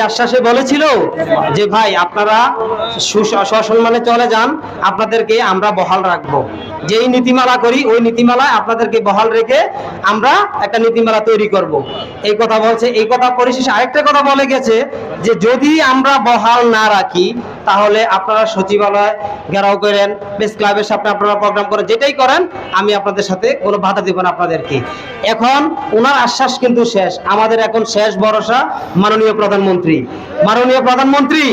আশ্বাসে বলেছিল যে ভাই আপনারা সসম্মানে চলে যান, আপনাদেরকে আমরা বহাল রাখবো। যেই নীতিমালা করি ওই নীতিমালায় আপনাদেরকে বহাল রেখে আমরা একটা নীতিমালা তৈরি করব, এই কথা বলছে। এই কথা পরিশেষে আরেকটা কথা বলে গেছে যে যদি আমরা বহাল না রাখি তাহলে আপনারা সচিবালয় ঘেরাও করেন, প্রেস ক্লাবের সামনে আপনারা প্রোগ্রাম করেন, যেটাই করেন আমি আপনাদের সাথে কোনো বাধা দেব না আপনাদেরকে। এখন ওনার আশ্বাস কিন্তু শেষ, আমাদের এখন শেষ ভরসা মাননীয় প্রধানমন্ত্রী। মাননীয় প্রধানমন্ত্রী,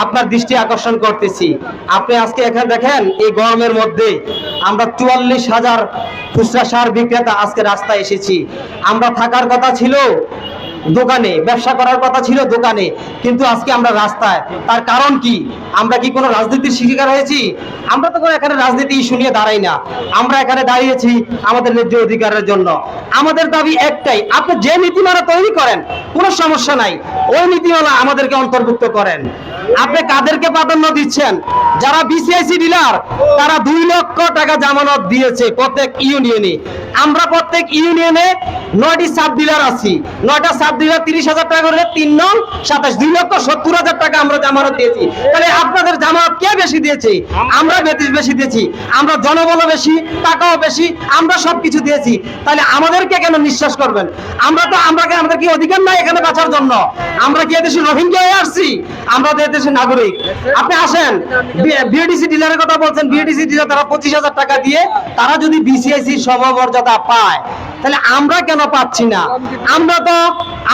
আপনার দৃষ্টি আকর্ষণ করতেছি, আপনি আজকে এখানে দেখেন এই গরমের মধ্যে আমরা 44,000 খুচরা সার বিক্রেতা আজকে রাস্তায় এসেছি। আমরা থাকার কথা ছিল দোকানে, ব্যবসা করার কথা ছিল দোকানে, কিন্তু আজকে আমরা রাস্তায়। তার কারণ কি? আমরা কি কোনো রাজনীতির শিকার হয়েছি? আমরা তো এখানে রাজনীতি ইস্যু নিয়ে দাঁড়াই না, আমরা এখানে দাঁড়িয়েছি আমাদের ন্যায্য অধিকারের জন্য। আমাদের দাবি একটাই, আপনি যে নীতিমালা তৈরি করেন কোনো সমস্যা নাই, ওই নীতিমালা আমাদেরকে অন্তর্ভুক্ত করেন। আপনি কাদেরকে প্রাধান্য দিচ্ছেন? যারা বিসিআইসি ডিলার তারা 2 লক্ষ টাকা জামানত দিয়েছে প্রত্যেক ইউনিয়নে। আমরা প্রত্যেক ইউনিয়নে 9টি সাব ডিলার আছি, 9টা সাব ডিলার 30,000 টাকা করে 3 নং 27, 2,70,000 টাকা আমরা জামানত দিয়েছি। তাহলে আপনাদের জামানত কে বেশি দিয়েছে? আমরা বেশি দিয়েছি, আমরা জনবল বেশি, টাকাও বেশি, আমরা সবকিছু দিয়েছি। তাহলে আমাদেরকে কেন নিঃশ্বাস করবেন? আমাদের কি অধিকার নাই এখানে বাঁচার জন্য? আমরা কি এদেশে রোহিঙ্গা হয়ে আসছি? আমরা তো এদেশের নাগরিক। আপনি আসেন, বিএডিসি ডিলারের কথা বলছেন, বিএডিসি ডিলার তারা 25,000 টাকা দিয়ে তারা যদি বিসিআইসি সমমর্যাদা পায়, তাহলে আমরা কেন পাচ্ছি না?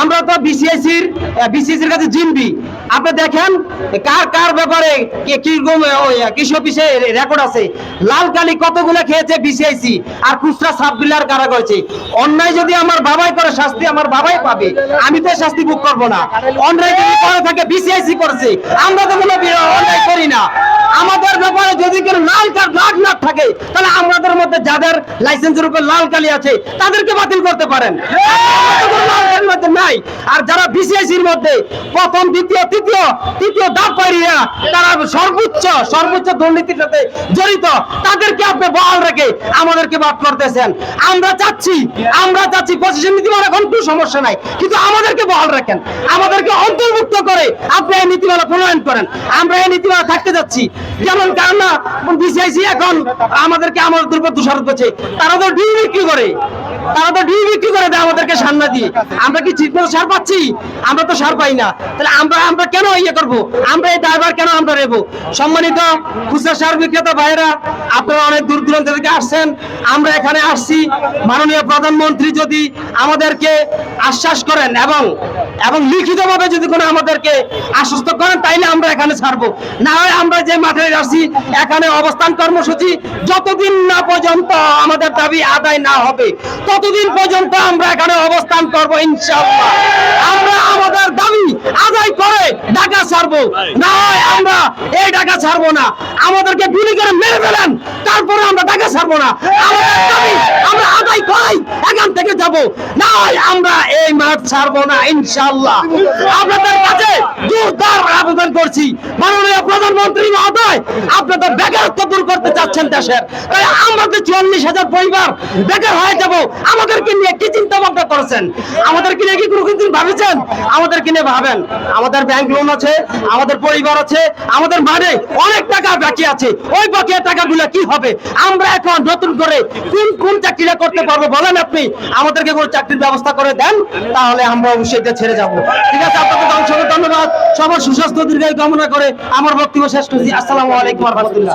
আমরা তো বিসিআইসির কাছে জিম্বি। আপনি দেখেন কার ব্যাপারে কিরকম কৃষি অফিসে রেকর্ড আছে, লাল কালি কতগুলো খেয়েছে বিসিআইসি, আর খুচরা সাব ডিলার কারা করেছে। অন্যায় যদি আমার বাবাই করে শাস্তি আমার বাবাই পাবে, আমি তো শাস্তি ভোগ করবো না। অন্যায় যদি করে থাকে বিসিআইসি করেছে, আমরা তো কোনো অন্যায় করি না। আমাদের ব্যাপারে যদি কেউ লাল কার্ড না থাকে, তাহলে আমাদের মধ্যে যাদের লাইসেন্সের উপর লাল কালি আছে তাদেরকে বাতিল করতে পারেন, নাই। আর যারা বিসিআইসির মধ্যে প্রথম দ্বিতীয় তৃতীয় ধাপ পাইয়া তারা সর্বোচ্চ দুর্নীতির সাথে জড়িত, তাদেরকে আপনি বহাল রেখে আমাদেরকে বাদ করতেছেন। আমরা চাচ্ছি পজিশন নীতিমালা এখন কোনো সমস্যা নাই, কিন্তু আমাদেরকে বহাল রাখেন, আমাদেরকে অন্তর্ভুক্ত করে আপনি এই নীতিমালা প্রণয়ন করেন। আমরা এই নীতিমালা থাকতে যাচ্ছি। যেমন কারণ না বিসিআইসি এখন আমাদের উপর দোষারোপ করছে, তারা তো ডিম বিক্রি করে দেয় আমাদেরকে সার না দিয়ে। আমরা কি ঠিক মতো সার পাচ্ছি? আমরা তো সার পাই না। তাহলে আমরা কেন করবো? আমরা এই ড্রাইভার কেন আমরা নেবো? সম্মানিত খুচরা সার বিক্রেতা ভাইয়েরা, আপনারা অনেক দূর দূরান্ত থেকে আসছেন, আমরা এখানে আসছি। মাননীয় প্রধানমন্ত্রী যদি আমাদেরকে আশ্বাস করেন এবং লিখিতভাবে যদি কোনো আমাদেরকে আশ্বস্ত করেন, তাইলে আমরা এখানে ছাড়বো। না হয় আমরা যে মাঠে আসছি এখানে অবস্থান কর্মসূচি যতদিন না পর্যন্ত আমাদের দাবি আদায় না হবে ততদিন পর্যন্ত আমরা এখানে অবস্থান করবো ইনশাআল্লাহ। আমরা আমাদের দাবি আদায় করে ঢাকা ছাড়বো, না হয় আমরা এই ঢাকা ছাড়বো না। আমাদেরকে গুলি করে মেরে ফেলেন, তারপরে আমরা ঢাকা ছাড়বো না। আমাদের দাবি আমরা আদায় করাই এখান থেকে যাব, না হয় আমরা এই মাঠ ছাড়বো না ইনশাআল্লাহ। আপনাদের কাছে জোরদার আবেদন করছি, মাননীয় প্রধানমন্ত্রী মহোদয়, আপনি তো বেকারত্ব দূর করতে চাচ্ছেন দেশের, তাই আমাদের 44,000 পরিবার বেকার হয়ে যাব। আমাদেরকে নিয়ে কি চিন্তা ভাবনা করেছেন? আমাদেরকে নিয়ে কি কোনোদিন ভাবেছেন? আমাদেরকে নিয়ে ভাবেন। আমাদের ব্যাংক লোন আছে, আমাদের পরিবার আছে, আমাদের মাঠে অনেক টাকা বাকি আছে। ওই বাকি টাকাগুলো কি হবে? আমরা এখন নতুন করে কোন চাকরিটা করতে পারবো বলেন আপনি? আমাদেরকে কোনো চাকরির ব্যবস্থা করে দেন, তাহলে আমরা অবশ্যই এটা ছেড়ে যাবো। ঠিক আছে, আপনাদের অসংখ্য ধন্যবাদ। সবার সুস্বাস্থ্য দীর্ঘায়ু কামনা করে আমার বক্তব্য শেষ করছি। আসসালামু আলাইকুম ওয়া রাহমাতুল্লাহ।